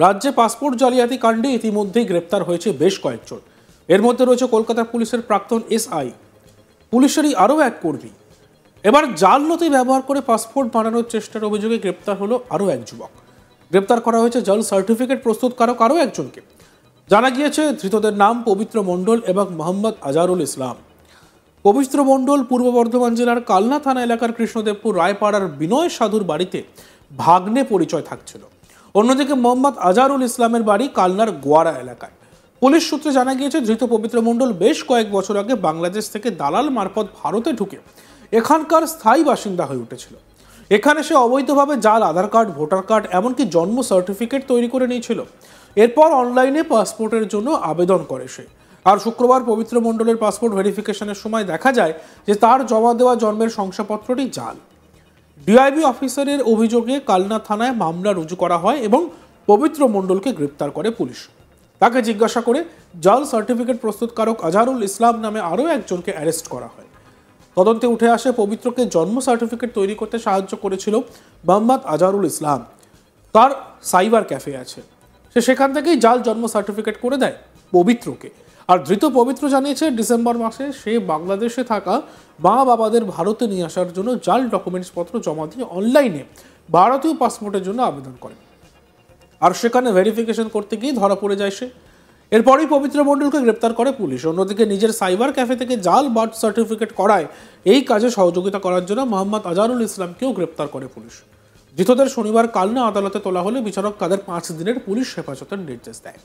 রাজ্যে পাসপোর্ট জালিয়াতি কাণ্ডে ইতিমধ্যেই গ্রেপ্তার হয়েছে বেশ কয়েকজন। এর মধ্যে রয়েছে কলকাতা পুলিশের প্রাক্তন এসআই, পুলিশেরই আরও এক কর্মী। এবার জাল নথি ব্যবহার করে পাসপোর্ট বানানোর চেষ্টার অভিযোগে গ্রেপ্তার হলো আরও এক যুবক। গ্রেপ্তার করা হয়েছে জাল সার্টিফিকেট প্রস্তুতকারক আরও একজনকে। জানা গিয়েছে ধৃতদের নাম পবিত্র মণ্ডল এবং মোহাম্মদ আজহারুল ইসলাম। পবিত্র মণ্ডল পূর্ব বর্ধমান জেলার কালনা থানা এলাকার কৃষ্ণদেবপুর রায়পাড়ার বিনয় সাধুর বাড়িতে ভাগ্নে পরিচয় থাকছিল। অন্যদিকে মোহাম্মদ আজহারুল ইসলামের বাড়ি কালনার গোয়ারা এলাকায়। পুলিশ সূত্রে জানা গিয়েছে ধৃত পবিত্র মণ্ডল বেশ কয়েক বছর আগে বাংলাদেশ থেকে দালাল মারফত ভারতে ঢুকে এখানকার স্থায়ী বাসিন্দা হয়ে উঠেছিল। এখানে সে অবৈধভাবে জাল আধার কার্ড, ভোটার কার্ড, এমনকি জন্ম সার্টিফিকেট তৈরি করে নিয়েছিল। এরপর অনলাইনে পাসপোর্টের জন্য আবেদন করে সে। আর শুক্রবার পবিত্র মণ্ডলের পাসপোর্ট ভেরিফিকেশনের সময় দেখা যায় যে তার জমা দেওয়া জন্মের শংসাপত্রটি জাল। ডিআইবি অফিসারের অভিযোগে কালনা থানায় মামলা রুজু করা হয় এবং পবিত্র মণ্ডলকে গ্রেপ্তার করে পুলিশ। তাকে জিজ্ঞাসা করে জাল সার্টিফিকেট প্রস্তুতকারক আজহারুল ইসলাম নামে আরও একজনকে অ্যারেস্ট করা হয়। তদন্তে উঠে আসে পবিত্রকে জন্ম সার্টিফিকেট তৈরি করতে সাহায্য করেছিল মোহাম্মদ আজহারুল ইসলাম। তার সাইবার ক্যাফে আছে, সে সেখান থেকেই জাল জন্ম সার্টিফিকেট করে দেয় পবিত্রকে। আর ধৃত পবিত্র জানিয়েছে ডিসেম্বর মাসে সে বাংলাদেশে থাকা মা বাবাদের ভারতে নিয়ে আসার জন্য জাল ডকুমেন্টস পত্র জমা দিয়ে অনলাইনে ভারতীয় পাসপোর্টের জন্য আবেদন করে। আর সেখানে ভেরিফিকেশন করতে গিয়ে ধরা পড়ে যায় সে। এরপরই পবিত্র মণ্ডলকে গ্রেপ্তার করে পুলিশ। অন্যদিকে নিজের সাইবার ক্যাফে থেকে জাল বার্থ সার্টিফিকেট করায় এই কাজে সহযোগিতা করার জন্য মোহাম্মদ আজহারুল ইসলামকেও গ্রেপ্তার করে পুলিশ। ধৃতদের শনিবার কালনা আদালতে তোলা হলে বিচারক তাদের 5 দিনের পুলিশ হেফাজতের নির্দেশ দেয়।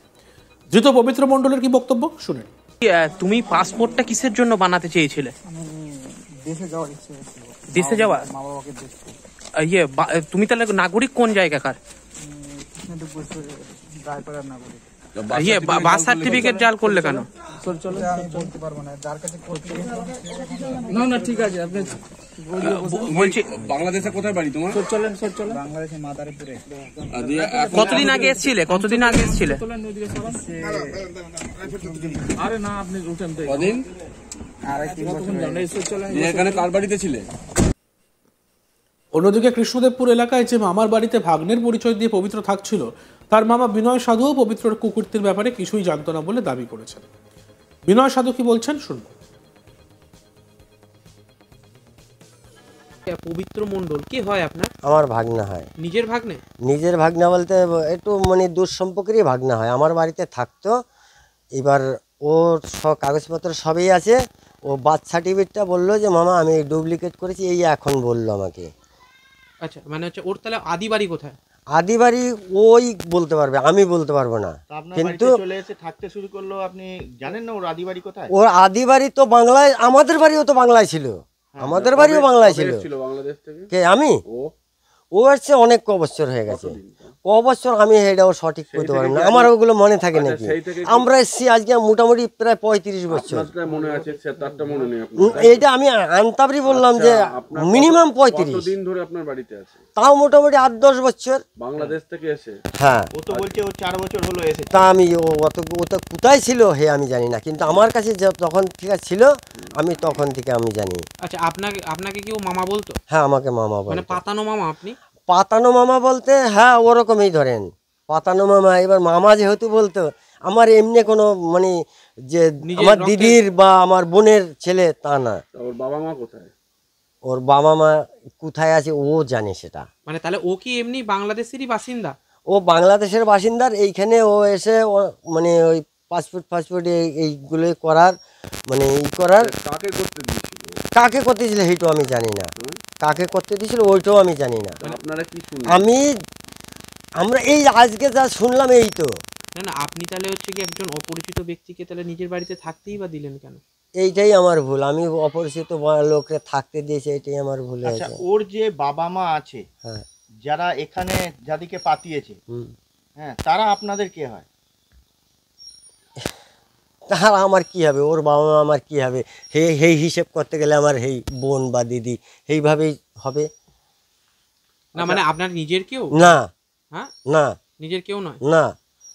ধৃত পবিত্র মণ্ডলের কি বক্তব্য শুনেন। তুমি পাসপোর্টটা কিসের জন্য বানাতে চেয়েছিলে? দেশে যাওয়ার ইচ্ছে ছিল। দেশে যাওয়া? মা বাবাকে দেখতে। তুমি তাহলে নাগরিক কোন জায়গাকার? রায়পাড়ার নাগরিক। বার্থ সার্টিফিকেট জাল করলে কেন? আমি বলতে পারবো না, যার কাছে করতে। না ঠিক আছে, আপনি বলছি বাংলাদেশে কোথায় বাড়ি তোমার? চলেন বাংলাদেশে মাদারীপুরে। কতদিন আগে এসেছিলে? আরে না, আপনি উঠেন তো। কদিন? আরে 3 বছর চলেন। এখানে কার বাড়িতে ছিলে? অন্যদিকে কৃষ্ণদেবপুর এলাকায় যে মামার বাড়িতে ভাগ্নের পরিচয় দিয়ে পবিত্র থাকছিল, তার মামা বিনয় সাধুও পবিত্রের কুকীর্তির ব্যাপারে কিছুই জানত না বলে দাবি করেছেন। বিনয় সাধু কি বলছেন শুনব। পবিত্র মণ্ডল কি হয় আপনার? আমার ভাগনা হয়। নিজের ভাগ্নে? নিজের ভাগনা বলতে একটু মানে দূর সম্পর্কেরই ভাগনা হয়। আমার বাড়িতে থাকতো। এবার ওর সব কাগজপত্র সবই আছে। ও বার্থ সার্টিফিকেটটা বললো যে মামা আমি ডুপ্লিকেট করেছি, এই এখন বললো আমাকে। আচ্ছা, মানে হচ্ছে ওর তাহলে আদি বাড়ি কোথায়? আদি বাড়ি ওই বলতে পারবে, আমি বলতে পারবো না। কিন্তু চলে এসে থাকতে শুরু করলো, আপনি জানেন না ওর আদি বাড়ি কোথায়? ওর আদি বাড়ি তো বাংলায়, আমাদের বাড়িও তো বাংলায় ছিল। আমাদের বাড়িও বাংলায় ছিল। বাংলাদেশ থেকে কে? আমি? ও আসছে অনেক বছর হয়ে গেছে। বছর আমি এটাও সঠিক করতে পারবো না, আমার ওগুলো মনে থাকে নাকি। আমরা এসছি আজকে মোটামুটি প্রায় 35 বছর। মনে আছে, তারটা মনে নেই। এইটা আমি আনতাবরি বললাম যে মিনিমাম 35 দিন ধরে আপনার বাড়িতে আছে। তাও মোটামুটি 8-10 বছর বাংলাদেশ থেকে এসে। হ্যাঁ, ও তো বলছে ও 4 বছর হলো এসেছে। তা আমি ও তো কোথায় ছিল হে আমি জানি না, কিন্তু আমার কাছে তখন থেকে ছিল, আমি তখন থেকে আমি জানি। আচ্ছা, আপনাকে কি ও মামা বলতো? হ্যাঁ, আমাকে মামা বলতো। মানে পাতানো মামা আপনি? পাতানো মামা বলতে হ্যাঁ ওরকমই ধরেন, পাতানো মামা। এবার মামা যেহেতু বলতো, আমার এমনি কোনো মানে যে আমার দিদির বা আমার বোনের ছেলে তা না। ওর বাবা মা কোথায়? ওর বাবা মা কোথায় আছে ও জানে সেটা। মানে তাহলে ও কি এমনি বাংলাদেশেরই বাসিন্দা? ও বাংলাদেশের বাসিন্দার। এইখানে ও এসে মানে ওই পাসপোর্ট এইগুলো করার মানে করার। কাকে করতে দিয়েছিল সেইটাও আমি জানি না। কাকে করতে দিয়েছিল ওইটাও আমি জানি না। আপনারা কি শুনলেন? আমরা এই আজকে যা শুনলাম এই তো। না, আপনি তাহলে হচ্ছে কি একজন অপরিচিত ব্যক্তিকে তাহলে নিজের বাড়িতে থাকতেই বা দিলেন কেন? এইটাই আমার ভুল, আমি অপরিচিত লোককে থাকতে দিয়েছি, এটাই আমার ভুল হয়েছে। আচ্ছা, ওর যে বাবা মা আছে, হ্যাঁ, যারা এখানে যাদেরকে পাঠিয়েছে, হ্যাঁ, তারা আপনাদের কে হয়? তার আমার কি হবে? ওর বাবা মা আমার কি হবে? এই হিসেব করতে গেলে আমার এই বোন বা দিদি এইভাবেই হবে না। মানে আপনার নিজের কেউ না? হ্যাঁ, না, নিজের কেউ নয়। না,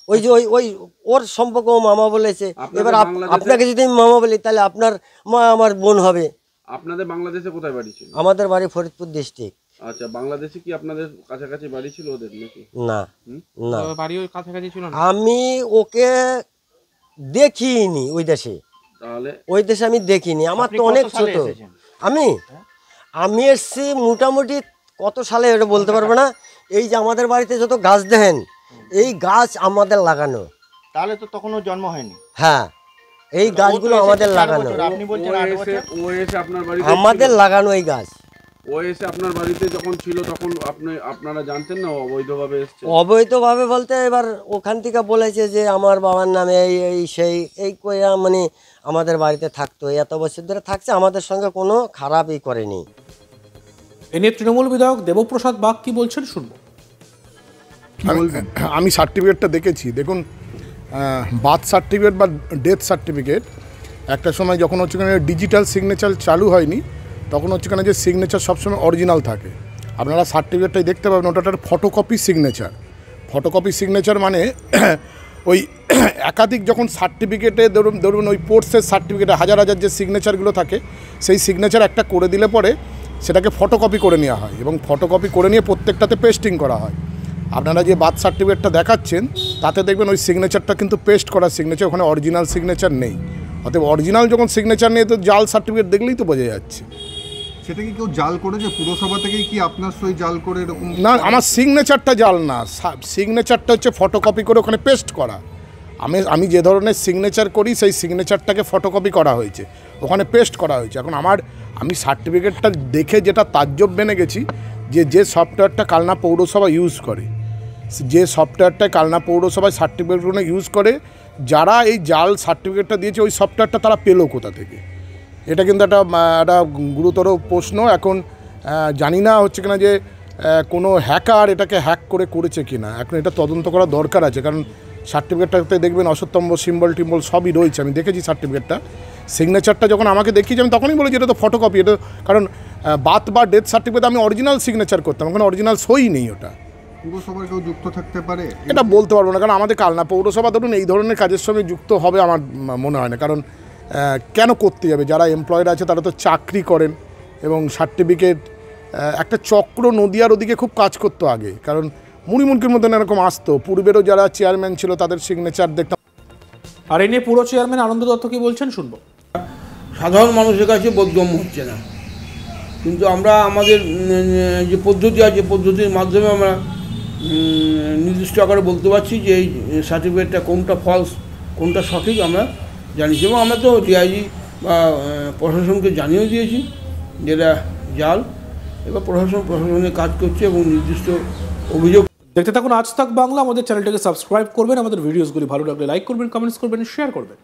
ওই যে ওই ওর সম্পর্ক ও মামা বলেছে। এবার আপনাকে যদি আমি মামা বলি তাহলে আপনার মা আমার বোন হবে। আপনাদের বাংলাদেশে কোথায় বাড়ি ছিল? আমাদের বাড়ি ফরিদপুর ডিস্ট্রিক্ট। আচ্ছা, বাংলাদেশে কি আপনাদের কাছাকাছি বাড়ি ছিল ওদের নাকি? না না, বাড়িও কাছাকাছি ছিল না? আমি ওকে দেখিনি ওই দেশে, তাহলে ওই দেশে আমি দেখিনি। আমার আপনি তো কত অনেক সালে ছোট। এসেছেন? আমি এসছি মোটামুটি কত সালে এটা বলতে পারবো না। এই যে আমাদের বাড়িতে যত গাছ দেখেন, এই গাছ আমাদের লাগানো। তাহলে তো তখন ওর জন্ম হয়নি। হ্যাঁ, এই গাছগুলো ও তো এসেছে আমাদের 4 লাগানো, বছর, আপনি বলছেন 8 বছর। ও এসে আপনার বাড়িতে আমাদের লাগানো এই গাছ। ও এসে আপনার বাড়িতে যখন ছিল তখন আপনারা জানতেন না ও অবৈধভাবে এসছে? অবৈধভাবে বলতে এবার ওখান থেকে বলেছে যে আমার বাবার নামে এই এই সেই এই কইয়া মানে আমাদের বাড়িতে থাকতো, এত বছর ধরে থাকছে, আমাদের সঙ্গে কোনো খারাপই করেনি। এ নিয়ে তৃণমূল বিধায়ক দেবপ্রসাদ বাগ কি বলছেন শুনবো। আমি সার্টিফিকেটটা দেখেছি। দেখুন, বার্থ সার্টিফিকেট বা ডেথ সার্টিফিকেট একটা সময় যখন হচ্ছে এখানে ডিজিটাল সিগনেচার চালু হয়নি, তখন হচ্ছে এখানে যে সিগনেচার সবসময় অরিজিনাল থাকে। আপনারা সার্টিফিকেটটাই দেখতে পাবেন, ওটা একটা ফটোকপি সিগনেচার। ফটোকপি সিগনেচার মানে ওই একাধিক যখন সার্টিফিকেটে ধরুন ওই পোর্টসের সার্টিফিকেটে হাজার হাজার যে সিগনেচারগুলো থাকে, সেই সিগনেচার একটা করে দিলে পরে সেটাকে ফটোকপি করে নেওয়া হয় এবং ফটোকপি করে নিয়ে প্রত্যেকটাতে পেস্টিং করা হয়। আপনারা যে বার্থ সার্টিফিকেটটা দেখাচ্ছেন তাতে দেখবেন ওই সিগনেচারটা কিন্তু পেস্ট করা সিগনেচার, ওখানে অরিজিনাল সিগনেচার নেই। অতএব অরিজিনাল যখন সিগনেচার নিয়ে তো জাল সার্টিফিকেট দেখলেই তো বোঝা যাচ্ছে। সেটা কি কেউ জাল করেছে? পুরসভা থেকেই কি আপনার সই জাল করে এরকম? না, আমার সিগনেচারটা জাল না, সিগনেচারটা হচ্ছে ফটোকপি করে ওখানে পেস্ট করা। আমি যে ধরনের সিগনেচার করি সেই সিগনেচারটাকে ফটোকপি করা হয়েছে, ওখানে পেস্ট করা হয়েছে। এখন আমি সার্টিফিকেটটা দেখে যেটা তাজ্জব বেনে গেছি যে সফটওয়্যারটা কালনা পৌরসভা ইউজ করে, যে সফটওয়্যারটা কালনা পৌরসভায় সার্টিফিকেটগুলো ইউজ করে, যারা এই জাল সার্টিফিকেটটা দিয়েছে ওই সফটওয়্যারটা তারা পেলো কোথা থেকে? এটা কিন্তু একটা গুরুতর প্রশ্ন। এখন জানি না হচ্ছে কিনা যে কোনো হ্যাকার এটাকে হ্যাক করেছে কিনা, এখন এটা তদন্ত করা দরকার আছে। কারণ সার্টিফিকেটটাতে দেখবেন অসত্যম্ব সিম্বল টিম্বল সবই রয়েছে, আমি দেখেছি সার্টিফিকেটটা। সিগনেচারটা যখন আমাকে দেখিয়েছি আমি তখনই বলেছি এটা তো ফটোকপি। এটা কারণ বার্থ বা ডেথ সার্টিফিকেট আমি অরিজিনাল সিগনেচার করতাম, ওখানে অরিজিনাল সই নেই। ওটা পুরসভার কেউ যুক্ত থাকতে পারে এটা বলতে পারবো না, কারণ আমাদের কালনা পৌরসভা ধরুন এই ধরনের কাজের সঙ্গে যুক্ত হবে আমার মনে হয় না। কারণ কেন করতে যাবে? যারা এমপ্লয়েড আছে তারা তো চাকরি করেন এবং সার্টিফিকেট একটা চক্র নদিয়ার ওদিকে খুব কাজ করতো আগে, কারণ মুড়িমুড়কির মতন এরকম আসতো। পূর্বেরও যারা চেয়ারম্যান ছিল তাদের সিগনেচার দেখতাম। আর এ নিয়ে পুরো চেয়ারম্যান আনন্দ দত্ত কি বলছেন শুনবো। সাধারণ মানুষের কাছে বোধগম্য হচ্ছে না, কিন্তু আমরা আমাদের যে পদ্ধতি আছে পদ্ধতির মাধ্যমে আমরা নির্দিষ্ট আকারে বলতে পারছি যে এই সার্টিফিকেটটা কোনটা ফলস কোনটা সঠিক আমরা জানিয়েছি। এবং আমরা তো ডিআইজি বা প্রশাসনকে জানিয়েও দিয়েছি যেটা জাল, এবার প্রশাসনের কাজ করছে এবং নির্দিষ্ট অভিযোগ। দেখতে থাকুন আজ তাক বাংলা। আমাদের চ্যানেলটাকে সাবস্ক্রাইব করবেন, আমাদের ভিডিওসগুলি ভালো লাগলে লাইক করবেন, কমেন্টস করবেন, শেয়ার করবেন।